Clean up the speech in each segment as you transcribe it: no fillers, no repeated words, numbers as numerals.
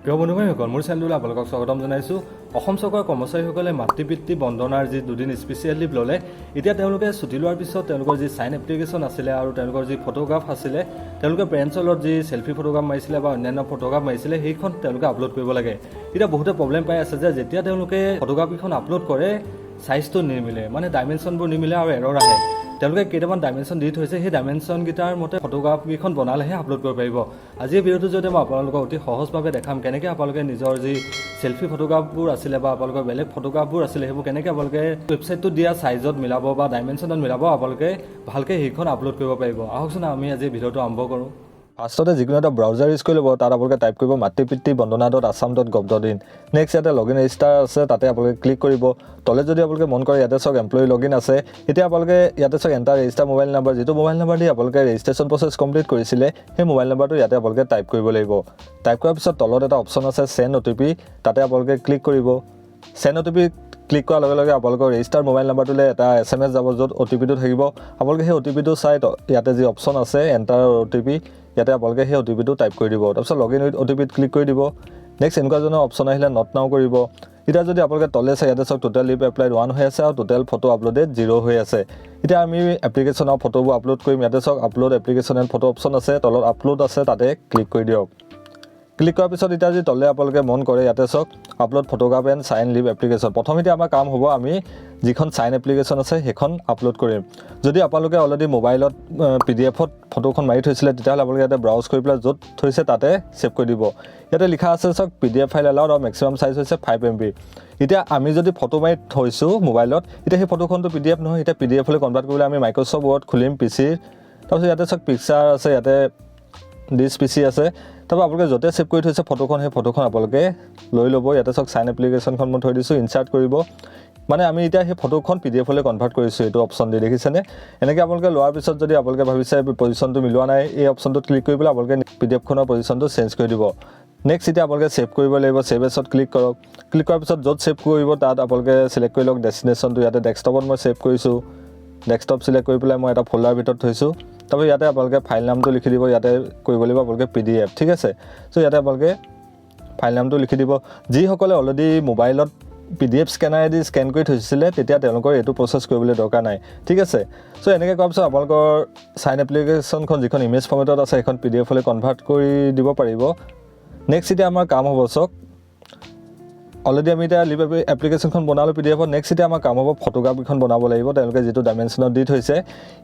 প্ৰিয় বন্ধুসকল মোৰ চেনেললৈ আপোনালোকক স্বাগতম জনাইছো। অসম চৰকাৰৰ কৰ্মচাৰীসকলে মাতৃ পিতৃ বন্দনাৰ যি দুদিন স্পেচিয়েল লিভ ল'লে, এতিয়া তেওঁলোকে ছুটি লোৱাৰ পিছত তেওঁলোকৰ যি চাইন এপ্লিকেশ্যন আছিলে আৰু তেওঁলোকৰ যি ফটোগ্ৰাফ আছিলে, তেওঁলোকে পেৰেণ্টছৰ লগত যি চেল্ফি ফটোগ্ৰাফ মাৰিছিলে বা অন্যান্য ফটোগ্ৰাফ মাৰিছিলে সেইখন তেওঁলোকে আপলোড কৰিব লাগে। এতিয়া বহুতে প্ৰব্লেম পাই আছে যে যেতিয়া তেওঁলোকে ফটোগ্ৰাফীখন আপলোড কৰে সাইজটো নিমিলে, মানে ডাইমেনশ্যনবোৰ নিমিলে আৰু এৰৰ আহে। তেওঁলোকে কেইটামান ডাইমেনশ্যন দি থৈছে, সেই ডাইমেনশ্যনকেইটাৰ মতে ফটোগ্ৰাফীখন বনালেহে আপলোড কৰিব পাৰিব। আজি এই ভিডিঅ'টোৰ জৰিয়তে মই আপোনালোকক অতি সহজভাৱে দেখাম কেনেকৈ আপোনালোকে নিজৰ যি চেল্ফি ফটোগ্ৰাফবোৰ আছিলে বা আপোনালোকৰ বেলেগ ফটোগ্ৰাফবোৰ আছিলে সেইবোৰ কেনেকৈ আপোনালোকে ৱেবছাইটটোত দিয়া চাইজত মিলাব বা ডাইমেনশ্যনত মিলাব আপোনালোকে ভালকৈ সেইখন আপলোড কৰিব পাৰিব। আহকচোন আমি আজি ভিডিঅ'টো আৰম্ভ কৰোঁ। ফাৰ্ষ্টতে যিকোনো এটা ব্ৰাউজাৰ ইউজ কৰি ল'ব, তাত আপোনালোকে টাইপ কৰিব matripitri.bandana.assam.gov.in। নেক্সট ইয়াতে লগইন ৰেজিষ্টাৰ আছে, তাতে আপোনালোকে ক্লিক কৰিব। তলে যদি আপোনালোকে মন কৰে ইয়াতে চাওক এমপ্লয়ী লগইন আছে, এতিয়া আপোনালোকে ইয়াতে চাওক এণ্টাৰ ৰেজিষ্টাৰ মোবাইল নাম্বাৰ, যিটো মোবাইল নাম্বাৰ দি আপোনালোকে ৰেজিষ্ট্ৰেশ্যন প্ৰচেছ কমপ্লিট কৰিছিলে সেই মোবাইল নাম্বাৰটো ইয়াতে আপোনালোকে টাইপ কৰিব লাগিব। টাইপ কৰাৰ পিছত তলত এটা অপশ্যন আছে চেণ্ড OTP, তাতে আপোনালোকে ক্লিক কৰিব। চেণ্ড OTP ক্লিক কৰাৰ লগে লগে আপোনালোকৰ ৰেজিষ্টাৰ মোবাইল নাম্বাৰটোলৈ এটা SMS যাব, য'ত OTPটো থাকিব। আপোনালোকে সেই OTPটো চাই ইয়াতে যি অপশ্যন আছে এণ্টাৰ OTP, ইয়াতে আপোনালোকে সেই OTPটো টাইপ কৰি দিব। তাৰপিছত লগইন উইথ OTPত ক্লিক কৰি দিব। নেক্সট এনেকুৱা ধৰণৰ অপশ্যন আহিলে নট নাও কৰিব। এতিয়া যদি আপোনালোকে তলে চাই ইয়াতে চাওক টোটেল লিভ এপ্লাইড 1 হৈ আছে আৰু টোটেল ফটো আপলোডেড 0 হৈ আছে। এতিয়া আমি এপ্লিকেশ্যনৰ ফটোবোৰ আপলোড কৰিম। ইয়াতে চাওক upload application and photo option আছে, তলত আপলোড আছে, তাতে ক্লিক কৰি দিয়ক। ক্লিক কৰাৰ পিছত এতিয়া যদি তলে আপোনালোকে মন কৰে ইয়াতে চাওক upload photograph and sign leave application. প্ৰথম এতিয়া আমাৰ কাম হ'ব আমি যিখন চাইন এপ্লিকেশ্যন আছে সেইখন আপলোড কৰিম। যদি আপোনালোকে অলৰেডি মোবাইলত PDF-ত ফটোখন মাৰি থৈছিলে তেতিয়াহ'লে আপোনালোকে ইয়াতে ব্ৰাউজ কৰি পেলাই য'ত থৈছে তাতে ছেভ কৰি দিব। ইয়াতে লিখা আছে চাওক PDF ফাইল এলাউড আৰু মেক্সিমাম চাইজ হৈছে 5 MB। এতিয়া আমি যদি ফটো মাৰি থৈছোঁ মোবাইলত, এতিয়া সেই ফটোখনটো PDF নহয়, এতিয়া PDF-লৈ কনভাৰ্ট কৰিবলৈ আমি মাইক্ৰ'ছফ্ট ৱৰ্ড খুলিম পিচিৰ। তাৰপিছত ইয়াতে চাওক পিকচাৰ আছে, ইয়াতে ডিছ PC আছে। তাৰপৰা আপোনালোকে য'তে ছেভ কৰি থৈছে ফটোখন সেই ফটোখন আপোনালোকে লৈ ল'ব। ইয়াতে চাওক চাইন এপ্লিকেশ্যনখন মই থৈ দিছোঁ, ইনচাৰ্ট কৰিব। মানে আমি এতিয়া সেই ফটোখন PDF-লৈ কনভাৰ্ট কৰিছোঁ, এইটো অপশ্যন দি দেখিছেনে। এনেকৈ আপোনালোকে লোৱাৰ পিছত যদি আপোনালোকে ভাবিছে পজিশ্যনটো মিলোৱা নাই, এই অপশ্যনটোত ক্লিক কৰি পেলাই আপোনালোকে PDF-খনৰ পজিশ্যনটো চেঞ্জ কৰি দিব। নেক্সট এতিয়া আপোনালোকে ছেভ কৰিব লাগিব, ছেভ এছত ক্লিক কৰক। ক্লিক কৰাৰ পিছত য'ত ছেভ কৰিব তাত আপোনালোকে চিলেক্ট কৰি লওক ডেষ্টিনেশ্যনটো। ইয়াতে ডেস্কটপত মই ছেভ কৰিছোঁ, ডেস্কটপ চিলেক্ট কৰি পেলাই মই এটা ফল্ডাৰ ভিতৰত থৈছোঁ। তাৰপৰা ইয়াতে আপোনালোকে ফাইল নামটো লিখি দিব, ইয়াতে কৰিব লাগিব আপোনালোকে PDF, ঠিক আছে। চ' ইয়াতে আপোনালোকে ফাইল নামটো লিখি দিব। যিসকলে অলৰেডি মোবাইলত PDF স্কেনাৰেদি স্কেন কৰি থৈছিলে তেতিয়া তেওঁলোকৰ এইটো প্ৰচেছ কৰিবলৈ দৰকাৰ নাই, ঠিক আছে। চ' এনেকৈ কৰাৰ পিছত আপোনালোকৰ চাইন এপ্লিকেশ্যনখন যিখন ইমেজ ফৰ্মেটত আছে সেইখন PDF-লৈ কনভাৰ্ট কৰি দিব পাৰিব। নেক্সট এতিয়া আমাৰ কাম হ'ব চাওক, অলৰেডি আমি এতিয়া লিভ এপ্লিকেশ্যনখন বনালোঁ PDF-ত। নেক্সট এতিয়া আমাৰ কাম হ'ব ফটোগ্ৰাফীখন বনাব লাগিব, তেওঁলোকে যিটো ডাইমেনশ্যনত দি থৈছে।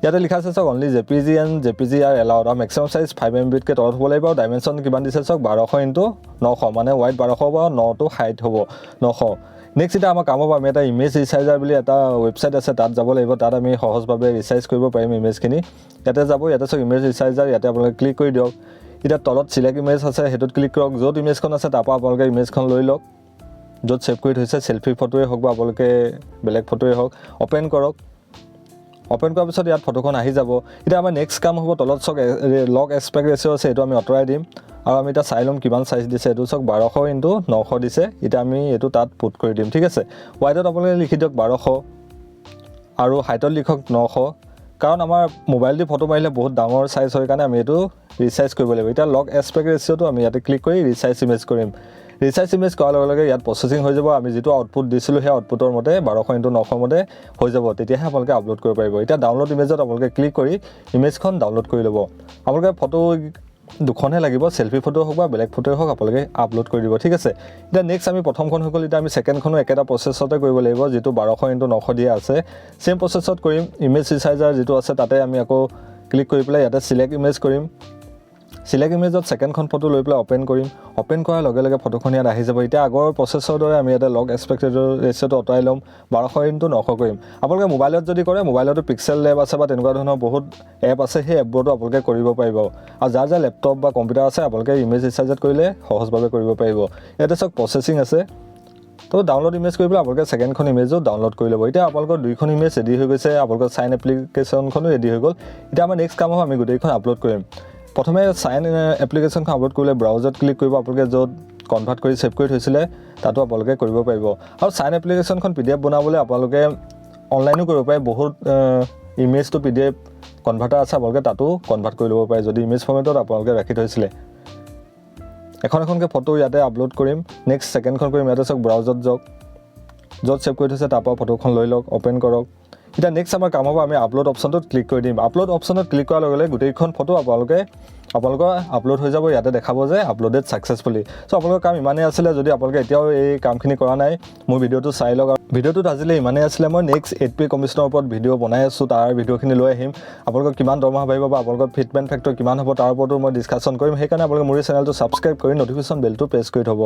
ইয়াতে লিখা আছে চাওক only JPG and JPG R allowed, আৰু মেক্সিমাম চাইজ 5 MB-তকৈ তলত হ'ব লাগিব। আৰু ডাইমেনশ্যন কিমান দিছে চাওক 1200x900, মানে ৱাইড 1200 বা 9টো হাইট হ'ব 900। নেক্সট এতিয়া আমাৰ কাম হ'ব আমি এটা ইমেজ ৰিচাইজাৰ বুলি এটা ৱেবছাইট আছে তাত যাব লাগিব, তাত আমি সহজভাৱে ৰিচাইজ কৰিব পাৰিম ইমেজখিনি। ইয়াতে যাব, ইয়াতে চাওক ইমেজ ৰিচাইজাৰ, ইয়াতে আপোনালোকে ক্লিক কৰি দিয়ক। এতিয়া তলত চিলেক্ট ইমেজ আছে সেইটোত ক্লিক কৰক, য'ত ইমেজখন আছে তাৰপৰা আপোনালোকে ইমেজখন লৈ লওক, য'ত ছেভ কৰি থৈছে চেল্ফি ফটোৱে হওক বা আপোনালোকে বেলেগ ফটোৱে হওক, অ'পেন কৰক। অ'পেন কৰাৰ পিছত ইয়াত ফটোখন আহি যাব। এতিয়া আমাৰ নেক্সট কাম হ'ব তলত চাওক লগ এছপেক্ট ৰেচিঅ' আছে, এইটো আমি আঁতৰাই দিম। আৰু আমি এতিয়া চাই ল'ম কিমান চাইজ দিছে, এইটো চাওক 1200x900 দিছে। এতিয়া আমি এইটো তাত পুট কৰি দিম, ঠিক আছে। ৱাইডত আপোনালোকে লিখি দিয়ক 1200 আৰু হাইটত লিখক 900, কাৰণ আমাৰ মোবাইল দি ফটো মাৰিলে বহুত ডাঙৰ চাইজ হয় কাৰণে আমি এইটো ৰিচাইজ কৰিব লাগিব। এতিয়া লগ এছপেক্ট ৰেচিঅ'টো আমি ইয়াতে ক্লিক কৰি ৰিচাইজ ইমেজ কৰিম। ৰিচাইজ ইমেজ কৰাৰ লগে লগে ইয়াত প্ৰচেছিং হৈ যাব, আমি যিটো আউটপুট দিছিলোঁ সেই আউটপুটৰ মতে 1200x900 মতে হৈ যাব, তেতিয়াহে আপোনালোকে আপলোড কৰিব পাৰিব। এতিয়া ডাউনলোড ইমেজত আপোনালোকে ক্লিক কৰি ইমেজখন ডাউনলোড কৰি ল'ব। আপোনালোকে ফটো দুখনহে লাগিব, চেল্ফি ফটো হওক বা বেলেগ ফটোৱে হওক আপোনালোকে আপলোড কৰি দিব, ঠিক আছে। এতিয়া নেক্সট আমি প্ৰথমখন হৈ গ'ল, এতিয়া আমি ছেকেণ্ডখনো একেটা প্ৰচেছতে কৰিব লাগিব, যিটো 1200x900 দিয়া আছে ছেইম প্ৰচেছত কৰিম। ইমেজ ৰিচাইজাৰ যিটো আছে তাতে আমি আকৌ ক্লিক কৰি পেলাই ইয়াতে চিলেক্ট ইমেজ কৰিম। চিলেক্ট ইমেজত ছেকেণ্ডখন ফটো লৈ পেলাই অ'পেন কৰিম। অ'পেন কৰাৰ লগে লগে ফটোখন ইয়াত আহি যাব। এতিয়া আগৰ প্ৰচেছৰ দৰে আমি ইয়াতে লগ এছপেক্ট ৰেচিঅ'টো আঁতৰাই ল'ম, 1200x900 কৰিম। আপোনালোকে মোবাইলত যদি কৰে মোবাইলতো পিক্সেল লেব আছে বা তেনেকুৱা ধৰণৰ বহুত এপ আছে, সেই এপবোৰতো আপোনালোকে কৰিব পাৰিব। আৰু যাৰ যাৰ লেপটপ বা কম্পিউটাৰ আছে আপোনালোকে ইমেজ ৰিচাইজত কৰিলে সহজভাৱে কৰিব পাৰিব। ইয়াতে চাওক প্ৰচেছিং আছে, তো ডাউনলোড ইমেজ কৰি পেলাই আপোনালোকে ছেকেণ্ডখন ইমেজো ডাউনলোড কৰি ল'ব। এতিয়া আপোনালোকৰ 2খন ইমেজ ৰেডি হৈ গৈছে, আপোনালোকৰ চাইন এপ্লিকেশ্যনখনো ৰেডি হৈ গ'ল। এতিয়া আমাৰ নেক্সট কাম হ'ব আমি গোটেইখন আপলোড কৰিম। প্ৰথমে চাইন এপ্লিকেশ্যনখন আপলোড কৰিলে ব্ৰাউজত ক্লিক কৰিব, আপোনালোকে য'ত কনভাৰ্ট কৰি ছেভ কৰি থৈছিলে তাতো আপোনালোকে কৰিব পাৰিব। আৰু চাইন এপ্লিকেশ্যনখন PDF বনাবলৈ আপোনালোকে অনলাইনো কৰিব পাৰে, বহুত ইমেজটো PDF কনভাৰ্টাৰ আছে, আপোনালোকে তাতো কনভাৰ্ট কৰি ল'ব পাৰে যদি ইমেজ ফৰ্মেটত আপোনালোকে ৰাখি থৈছিলে। এখন এখনকৈ ফটো ইয়াতে আপলোড কৰিম নেক্সট ছেকেণ্ডখন কৰিম ইয়াতে চাওক ব্ৰাউজত যাওক য'ত ছেভ কৰি থৈছে তাৰপৰা ফটোখন লৈ লওক অ'পেন কৰক এতিয়া নেক্সট আমাৰ কাম হ'ব আমি আপলোড অপশ্যনটোত ক্লিক কৰি দিম আপলোড অপশ্যনত ক্লিক কৰাৰ লগে লগে গোটেইখন ফটো আপোনালোকৰ আপলোড হৈ যাব ইয়াতে দেখাব যে আপলোডেড ছাকচেছফুলি চ' আপোনালোকৰ কাম ইমানেই আছিলে যদি আপোনালোকে এতিয়াও এই কামখিনি কৰা নাই মোৰ ভিডিঅ'টো চাই লওক আৰু ভিডিঅ'টোত আজিলৈ ইমানেই আছিলে মই নেক্সট 8P কমিশ্যনৰ ওপৰত ভিডিঅ' বনাই আছোঁ তাৰ ভিডিঅ'খিনি লৈ আহিম আপোনালোকক কিমান দৰমহা পাৰিব বা আপোনালোকৰ ফিটমেণ্ট ফেক্টৰ কিমান হ'ব তাৰ ওপৰতো মই ডিছকাশ্যন কৰিম সেইকাৰণে আপোনালোকে মোৰ চেনেলটো ছাবস্ক্ৰাইব কৰি ন'টিফিকেশ্যন বেলটো প্ৰেছ কৰি থ'ব